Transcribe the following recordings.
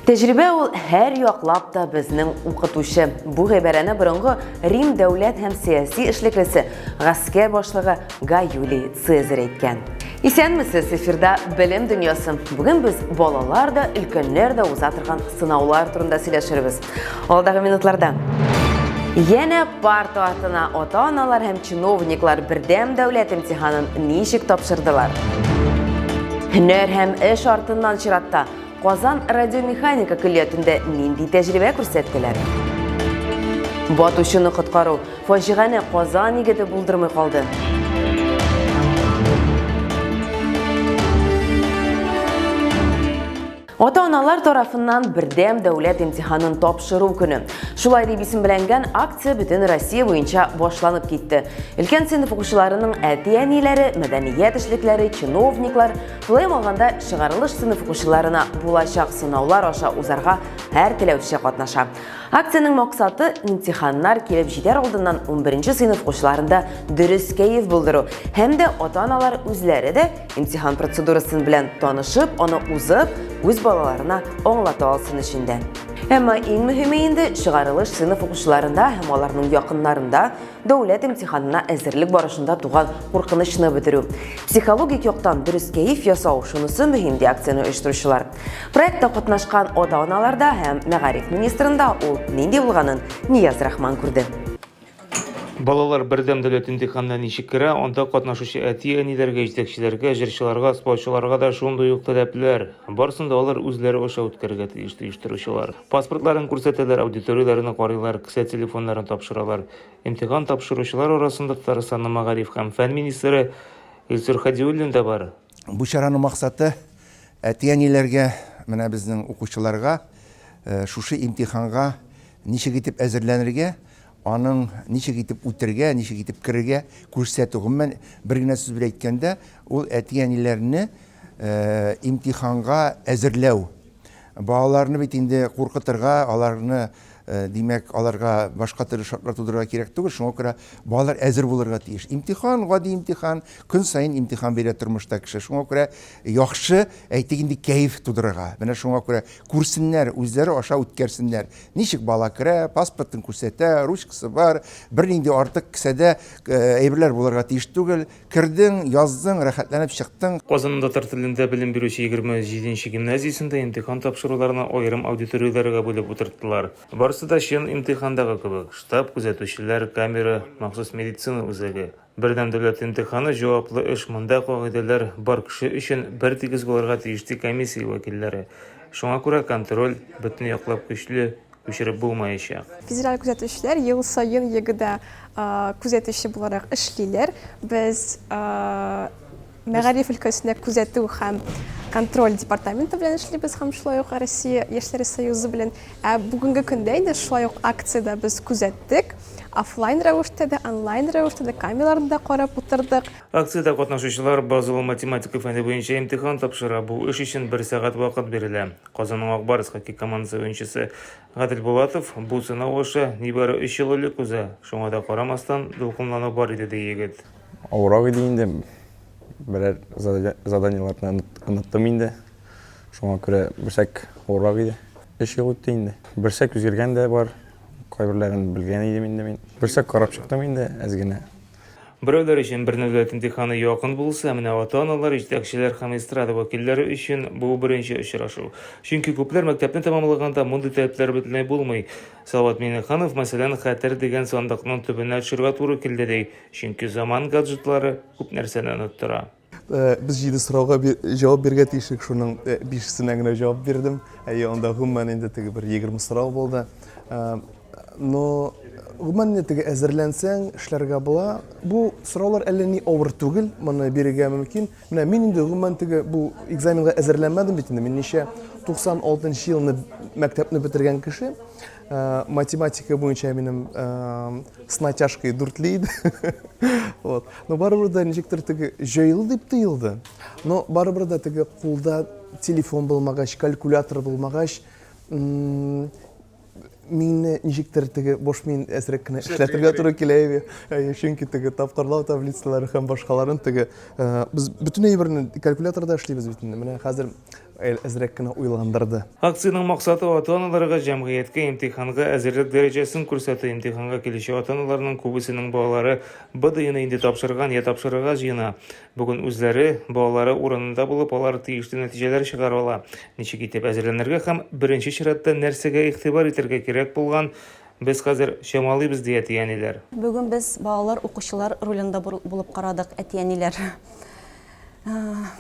Тәҗрибә ул һәр яклап та безнең укытучы. Бу гыйбарәне борынгы Рим дәүләт һәм сияси эшлеклесе гаскәр башлыгы Гай Юлий Цезарь әйткән. Исәнмесез, эфирда белем дөньясы. Бүген без балалар да, өлкәннәр дә уза торган сынаулар турында сөйләшербез. Алдагы минутларда Яна парта артына ата-аналар һәм чиновниклар бердәм дәүләт имтиханын ничек тапшырдылар? Һөнәр һәм эш артыннан чиратта Казан радиомеханика көллиятендә нинди тәҗрибә күрсәттеләр? Батучыны коткару фаҗигане Казан егете булдырмый калды. Ата-аналар тарафыннан бердәм дәүләт имтиханын тапшыру көне. Шулай дип исемләнгән акция бөтен Россия буенча башланып китте. Өлкән сыйныф укучыларының әти-әниләре, мәдәният эшлекләре, чиновниклар, тулай алганда чыгарылыш сыйныф укучыларына булачак сынаулар аша узарга һәр теләүче катнаша. Акциянең максаты имтиханнар килеп җитәр алдыннан 11нче сыйныф укучыларында дөрес кәеф булдыру һәм дә ата-аналар үзләре дә имтихан процедурасын белән танышып, аны узып, үз балаларына аңлата алсын өчен. Әмма иң мөһиме инде чыгарылыш сыйныф укучыларында һәм аларның якыннарында дәүләт имтиханына әзерлек барышында туган куркынычны бетерү. Психологик яктан дөрес кәеф ясау шунысы мөһим ди акцияне оештыручылар. Проектта катнашкан ата-аналарда һәм мәгариф министрында ул нинди булганын Нияз Рахман күрде. Балалар бердәм дәүләт имтиханына ничек керә, анда катнашучы әти-әниләргә, җитәкчеләргә, җырчыларга, спортчыларга да шундый ук таләпләр. Барысында алар үзләре аша үткәрергә тиеш оештыручылар. Паспортларын күрсәтәләр, аудиторияләрне карыйлар, кесә телефоннарын тапшыралар. Имтихан тапшыручылар арасында Татарстанның мәгариф һәм фән министры Илсур Хәдиуллин да бар. Бу чараның максаты әти-әниләргә, менә безнең укучыларга шушы имтиханга ничек итеп әзерләнергә, аның ничек итеп үтергә, ничек итеп керергә күрсәтү. Гомумән бер генә сүз белән әйткәндә, ул әти-әниләрне имтиханга әзерләү. Балаларны бит инде куркытырга, аларны димәк, аларга башка төрле шартлар тудырырга кирәк түгел. Шуңа күрә балалар әзер булырга тиеш. Имтихан, гади имтихан, көн сайын имтихан бирә тормышта кеше. Шуңа күрә яхшы әйтик инде кәеф тудырырга. Менә шуңа күрә күрсеннәр, үзләре аша үткәрсеннәр. Ничек бала керә, паспортын күрсәтә, ручкасы бар, бернинди артык кесәдә әйберләр булырга тиеш түгел. Кирдең, яздың, рәхәтләнеп чыктың. Казанның татар телендә белем бирүче 27нче гимназиясендә имтихан тапшыруларны аерым аудиторияләргә бүлеп утырттылар. Барысы да чын имтихандагы кебек. Штаб, күзәтүчеләр, камера, махсус медицина үзәге. Бердәм дәүләт имтиханы җаваплы эш, монда кагыйдәләр бар кеше өчен бер тигез булырга тиешле комиссия вәкилләре. Шуңа күрә контроль бөтен яклап көчле күчереп булмаячак. Федераль күзәтүчеләр ел сайын егыда күзәтүче буларак эшлиләр. Без мәгариф өлкәсендә күзәтү һәм контроль департаменты белән эшлибез һәм шулай ук Россия Яшьләр союзы белән. Бүгенге көндә инде шулай ук акциядә без күзәттек. Офлайн рәвештә дә, онлайн рәвештә дә камераларда карап утырдык. Акциядә катнашучылар базалы математика фәне буенча имтихан тапшыра. Бу эш өчен 1 сәгать вакыт бирелә. Казанның Ак Барс хоккей командасы уенчысы Гадел Булатов бу сынау аша нибары 3 ел элек уза. Шуңа да карамастан дулкынлану бар иде ди егет. Авырак иде инде. Берәр заданиеларны оныттым инде. Шуңа күрә берсәк авырак иде. 3 ел үтте инде. Берсәк үзгәргән дә бар. Кайберләрен белгән идем инде мин. Берсәк карап чыктым инде әзгенә. Берәүләр өчен бер дәүләт имтиханы якын булса, менә ата-аналар, җитәкчеләр һәм эстрада вәкилләре өчен бу беренче очрашу. Чөнки күпләр мәктәпне тәмамлаганда мондый таләпләр бөтенләй булмый. Салават Миңнеханов, мәсәлән, хәтер дигән сандыкның төбенә төшәргә туры килде ди. Чөнки заман гаджетлары күп нәрсәне оныттыра. Biz 7 сорауга җавап биргә тиешлек, шуның 5сенә генә җавап бирдем. Анда гомумән инде теге бер 20 сорау булды. Но гомумән теге әзерләнсәң, эшләргә була. Бу сораулар әллә ни авыр түгел, моны бирергә мөмкин. Менә мин инде гомумән теге бу экзаменга әзерләнмәдем бит инде. Мин ничә 96 елны мәктәпне бетергән кеше. Математика буенча минем с натяжкой 4 иде. Вот. Но барыбер да ничектер теге җайлы дип тоелды. Но барыбер да теге кулда телефон булмагач, калькулятор булмагач, Мине ничектер теге бош мин әсрәк кенә эшләтергә туры килә иде. Чөнки теге тапкырлау таблицалары һәм башкаларын теге без бөтен әйберне калькуляторда эшлибез бит инде. Менә хәзер әзрәк кенә уйландырды. Акциянең максаты ата-аналарга җәмгыятькә имтиханга әзерлек дәрәҗәсен күрсәтү. Имтиханга килүче ата-аналарның күбесенең балалары БДИны инде тапшырган я тапшырырга җыена. Бүген үзләре балалары урынында булып, алар тиешле нәтиҗәләр чыгара ала. Ничек итеп әзерләнергә һәм беренче чиратта нәрсәгә игътибар итәргә кирәк булган без хәзер чамалыйбыз ди әтиәниләр. Бүген без балалар, укучылар ролендә булып карадык әтиәниләр.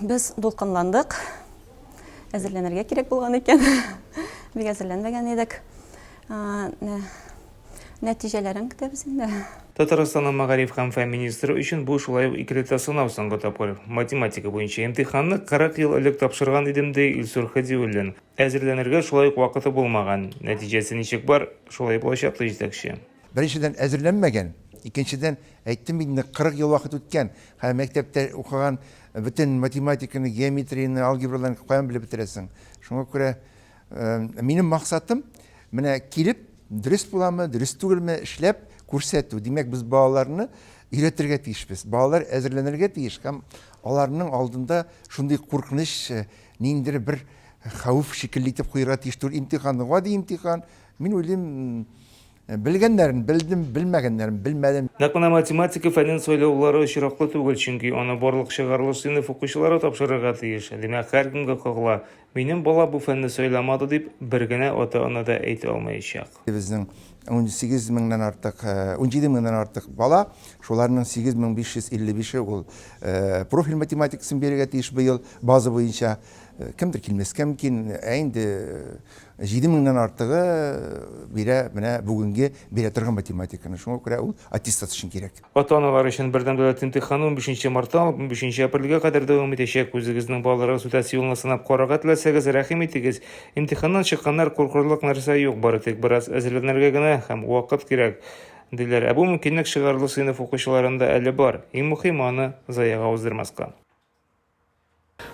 Без дулкынландык. Әзерләнергә кирәк булган икән. Бик әзерләнмәгән идек. Нәтиҗәләрен көтәбез инде. Татарстанның мәгариф һәм фән министры өчен бу шулай икеле сынау соңгы тапкыр. Математика буенча имтиханны 40 ел элек тапшырган идем ди Илсур Хәдиуллин. Әзерләнергә шулай ук вакыты булмаган. Нәтиҗәсе ничек бар, шулай булачак ди җитәкче. Беренчедән әзерләнмәгән, икенчедән әйттем инде 40 ел вакыт үткән. Һәм мәктәптә укыган бөтен математиканы, геометрияны, алгебраларны каян белеп бетерәсең. Шуңа күрә минем максатым менә килеп дөрес буламы, дөрес түгелме эшләп күрсәтү. Димәк, без балаларны өйрәтергә тиешбез. Балалар әзерләнергә тиеш һәм аларның алдында шундый куркыныч, ниндидер бер хәвеф шикелле итеп куярга тиеш түгел. Имтихан, гади имтихан. Мин уйлыйм, белгәннәрен белдем, белмәгәннәрен белмәдем. Нәкъ менә математика фәнен сөйләүләре очраклы түгел, чөнки аны барлык чыгарылыш сыйныф укучылары тапшырырга тиеш. Димәк, һәркемгә кагыла. Минем бала бу фәнне сөйләмәде дип бер генә ата-ана да әйтә алмаячак. Безнең 18 меңнән артык, 17 меңнән артык бала, шуларның 8555-е ул профиль математикасын бирергә тиеш быел база буенча. Кемдер килмәскә мөмкин, инде 7 меңнән артыгы бирә менә бүгенге бирә торган математиканы. Шуңа күрә ул аттестат өчен кирәк. Ата-аналар өчен бердәм дәүләт имтиханы 15 мартта 15 апрельгә кадәр дәвам итәчәк. Үзегезнең балаларыгыз үтәсе юлны сынап карарга теләсәгез, рәхим итегез. Имтиханнан чыкканнар куркырлык нәрсә юк, бары тик бераз әзерләнергә генә һәм вакыт кирәк. Диләр, бу мөмкинлек чыгарылыш сыйныф укучыларында әле бар. Иң мөһиме аны заяга уздырмаска.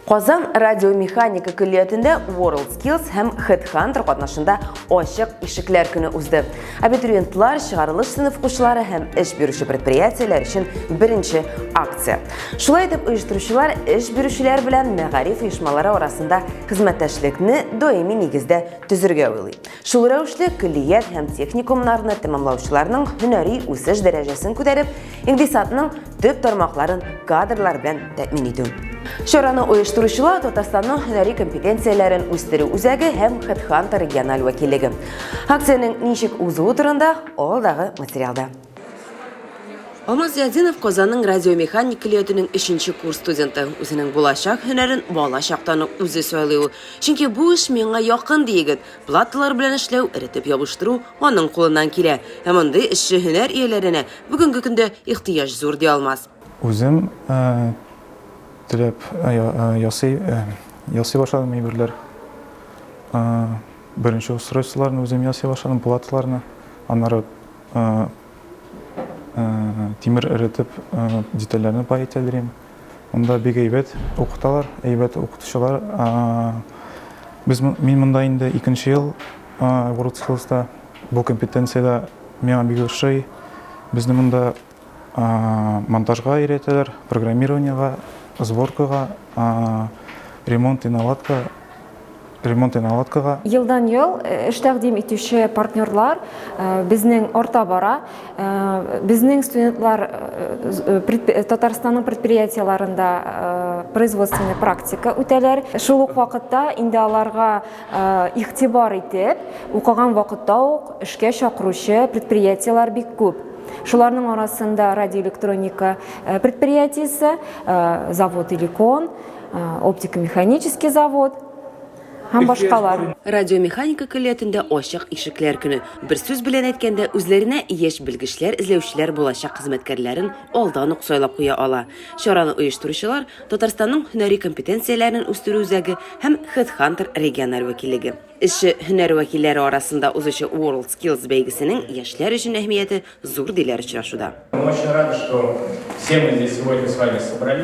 Казан радиомеханика көллиятендә WorldSkills һәм HeadHunter катнашында ачык ишекләр көне узды. Абитуриентлар, чыгарылыш сыйныф укучылары һәм эш бирүче предприятиеләр өчен беренче акция. Шулай итеп, оештыручылар эш бирүчеләр белән мәгариф оешмалары арасында хезмәттәшлекне даими нигездә төзергә уйлый. Шул рәвешле көллият һәм техникумнарны тәмамлаучыларның һөнәри үсеш дәрәҗәсен күтәреп, икътисадның төп тармакларын кадрлар белән тәэмин итү. Чараны оештыручылар Татарстанның һөнәри компетенцияләрен үстерү үзәге һәм HeadHunter региональ вәкиллеге. Акциянең ничек узуы турында алдагы материалда. Алмаз Язинов Казанның радиомеханик көллиятенең 3нче курс студенты. Үзенең булачак һөнәрен бала чактан үзе сөйләү. Чөнки бу эш миңа якын дигез. Платалар белән эшләү, эретеп ябыштыру аның кулыннан килә. Һәм мондый эшче һөнәр ияләренә бүгенге көндә ихтыяҗ зур ди Алмаз. Үзем теләп ясый башладым әйберләр. Беренче устройстволарны үзем ясый башладым, платаларны. Аннары тимер эретеп детальләрне бай итәләрем. Монда бик әйбәт укыталар, әйбәт укытучылар. Мин монда инде 2нче ел WorldSkills'та бу компетенциядә миңа бик ошый. Безне монда монтажга өйрәтәләр, программированиягә, сборкага, ремонт и наладкага. Елдан ел эш тәкъдим итүче партнерлар безнең арта бара. Безнең студентлар Татарстанның предприятиеларында производственный практика үтәләр. Шул ук вакытта инде аларга игътибар итеп, укыган вакытта ук эшкә чакыручы предприятиелар бик күп. Шуларның арасында радиоэлектроника предприятиесе, завод Иликон, оптико-механический завод һәм башкалар. Радиомеханика көллиятендә ачык ишекләр көне. Бер сүз белән әйткәндә, үзләренә яшь белгечләр, эзләүчеләр булачак хезмәткәрләрен алдан ук сайлап куя ала. Чараны оештыручылар Татарстанның һөнәри компетенцияләрен үстерү үзәге һәм HeadHunter региональ вәкиллеге. Эшче һөнәр вәкилләре арасында узучы WorldSkills бәйгесенең яшьләр өчен әһмияте зур диләр очрашуда.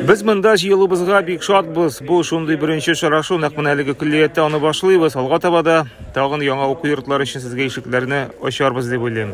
Без монда җыелуыбызга бик шатбыз. Бу шундый беренче очрашу, нәкъ менә әлеге көллиятта аны башлыйбыз. Алга табада тагын яңа уку йортлары өчен сезгә ишекләрне ачарбыз дип уйлыйм.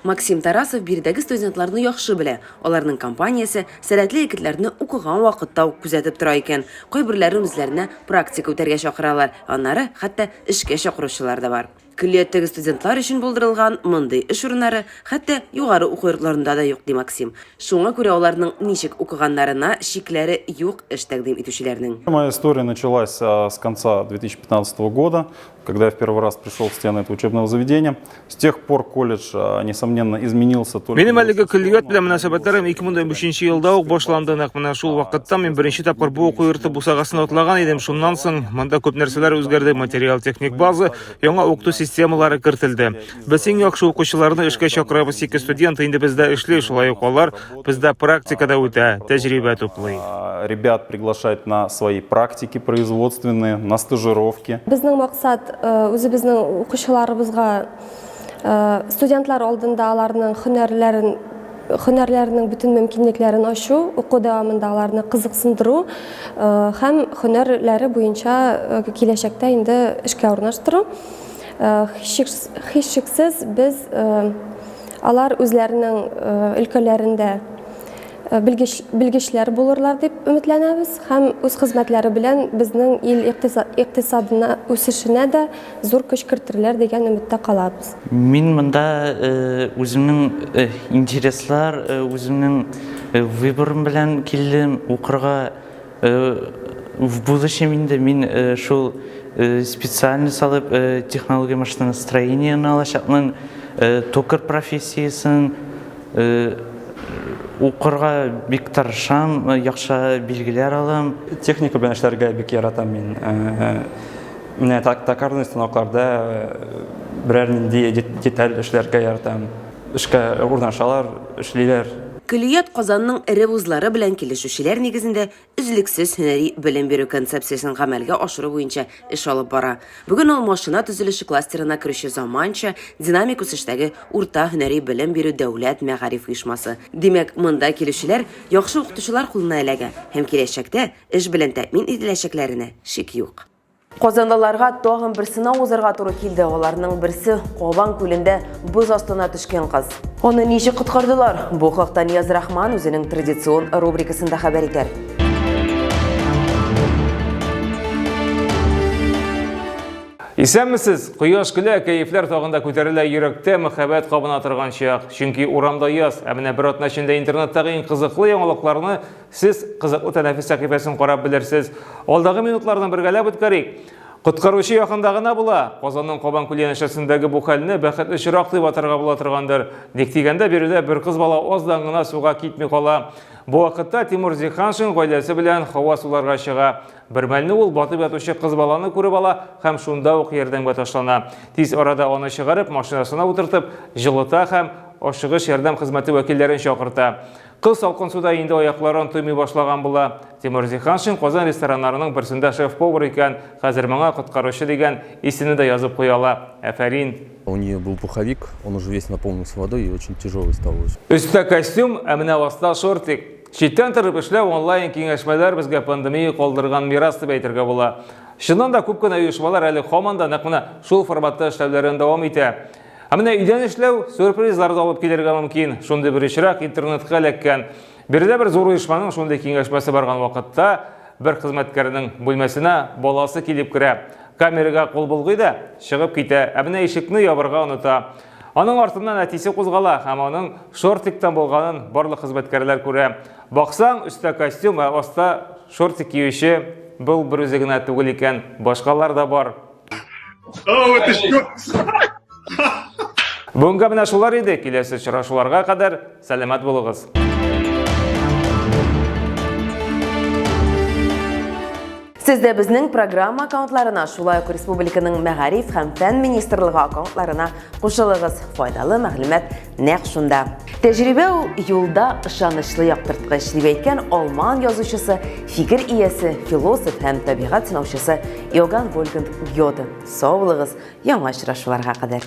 Максим Тарасов биредәге студентларны яхшы белә. Аларның компаниясе сәләтле егетләрне укыган вакытта ук күзәтеп тора икән. Кайберләре үзләренә практика үтәргә чакыралар, аннары хәтта эшкә чакыручылар да бар. Күллияттәге студентлар өчен булдырылган мондый эш урыннары хәтта югары уку йортларында да юк, ди Максим. Шуңа күрә аларның ничек укыганнарына шикләре юк эш тәкъдим итүчеләрнең. Моя история началась с конца 2015 года, когда я в первый раз пришел в стены этого учебного заведения. С тех пор колледж, несомненно, изменился. Минем әлеге күллият белән мөнәсәбәтләрем 2015 елда ук башланды. Нәкъ менә шул вакытта мин беренче тапкыр бу уку йорты бусагасын атлаган идем. Шуннан соң монда күп нәрсәләр үзгәрде. Материал техник база, яңа укыту системалары кертелде. Без иң яхшы укучыларны эшкә чакырабыз. 2 студент инде бездә эшли, шулай ук алар бездә практикада үтә, тәҗрибә туплый. Ребят приглашать на свои практики производственные, на стажировки. Безнең максат үзебезнең укучыларыбызга студентлар алдында аларның һөнәрләренең бүтән мөмкинлекләрен ачу, уку дәвамында аларны кызыксындыру һәм һөнәрләре буенча киләчәктә инде эшкә урнаштыру. Һичшиксез без алар үзләренең өлкәләрендә белгечләр булырлар дип өметләнәбез һәм үз хезмәтләре белән безнең ил икътисадына үсешенә дә зур көч кертерләр дигән өметтә калабыз. Мин монда үземнең интереслар, үземнең выборым белән килдем укырга. В будущем инде мин шул специальность алып технология машиностроения алачакмын, токар профессиясын укырга бик тырышам, яхшы билгеләр алам. Техника белән эшләргә бик яратам мин. Менә токарный станокларда берәр нинди деталь эшләргә яратам. Эшкә урнашалар, эшлиләр. Күллият Казанның эре вузлары белән килешүчеләр нигезендә үзлексез һөнәри белем бирү концепциясын гамәлгә ашыру буенча эш алып бара. Бүген ул машина төзелеше кластерына керүче заманча динамик үсештәге урта һөнәри белем бирү дәүләт мәгариф оешмасы. Димәк, монда килүчеләр яхшы укытучылар кулына эләгә һәм киләчәктә эш белән тәэмин ителәчәкләренә шик юк. Казандаларга тагын бер сынау узарга туры килде. Аларның берсе Кабан күлендә боз астына төшкән кыз. Аны ничек коткардылар? Бу хакта Нияз Рахман үзенең традицион рубрикасында хәбәр итәр. Исәнмесез, кояш көлә, кәефләр тагында күтәрелә, йөрәктә мәхәббәт кабына торган чак. Чөнки урамда яз, ә менә бер атна эчендә интернеттагы иң кызыклы яңалыкларны сез кызыклы тәнәфес сәхифәсен карап белерсез. Алдагы минутларны бергәләп үткәрик. Коткаручы якында гына була. Казанның Кабан күл янәшәсендәге бу хәлне бәхетле чирак дип атарга була торгандыр. Ник дигәндә биредә бер кыз бала аздан гына суга китми кала. Бу вакытта Тимур Зиханшин гаиләсе белән һава суларга чыга. Бер мәлне ул батып ятучы кыз баланы күреп ала һәм шунда ук ярдәмгә ташлана. Тиз арада аны чыгарып, машинасына утыртып, җылыта һәм ашыгыш ярдәм хезмәте вәкилләрен чакырта. Кыз салкын суда инде аякларын туймый башлаган була. Тимур Зиханшин Казан рестораннарының берсендә шеф-повар икән, хәзер моңа коткаручы дигән исене дә язып куяла. Афәрин. У нее был пуховик, он уже весь наполнился водой и очень тяжелый стал. Өстә костюм, ә менә аста шортик. Читтән торып эшләү онлайн киңәшмәләр безгә пандемия калдырган мирас дип әйтергә була. Шуннан да күп кенә оешмалар әле һаман да нәкъ менә шул форматта эшләүләрен дәвам итә. Ә менә өйдән эшләү сюрпризлар да алып килергә мөмкин. Шундый бер очрак интернетка эләккән. Биредә бер зур оешманың шундый киңәшмәсе барган вакытта бер хезмәткәрнең бүлмәсенә баласы килеп керә. Камерага кул булгый да чыгып китә. Ә менә ишекне ябарга оныта. Аның артыннан әтисе кузгала һәм аның шортиктан булганын барлык хезмәткәрләр күрә. Баксаң, өстә костюм, ә аста шортик киюче был бер үзе генә түгел икән, башкалар да бар. Бүгенге менә шулар иде. Киләсе очрашуларга кадәр сәламәт булыгыз. Сез дә безнең программа аккаунтларына, шулай ук республиканың мәгариф һәм фән министрлыгы аккаунтларына кушылыгыз. Файдалы мәгълүмат нәкъ шунда. Тәҗрибә ул юлда ышанычлы яктырткыч дип әйткән алман язучысы, фикер иясе, философ һәм табигать сынаучысы Иоганн Вольфганг Гёте. Сау булыгыз, яңа очрашуларга кадәр.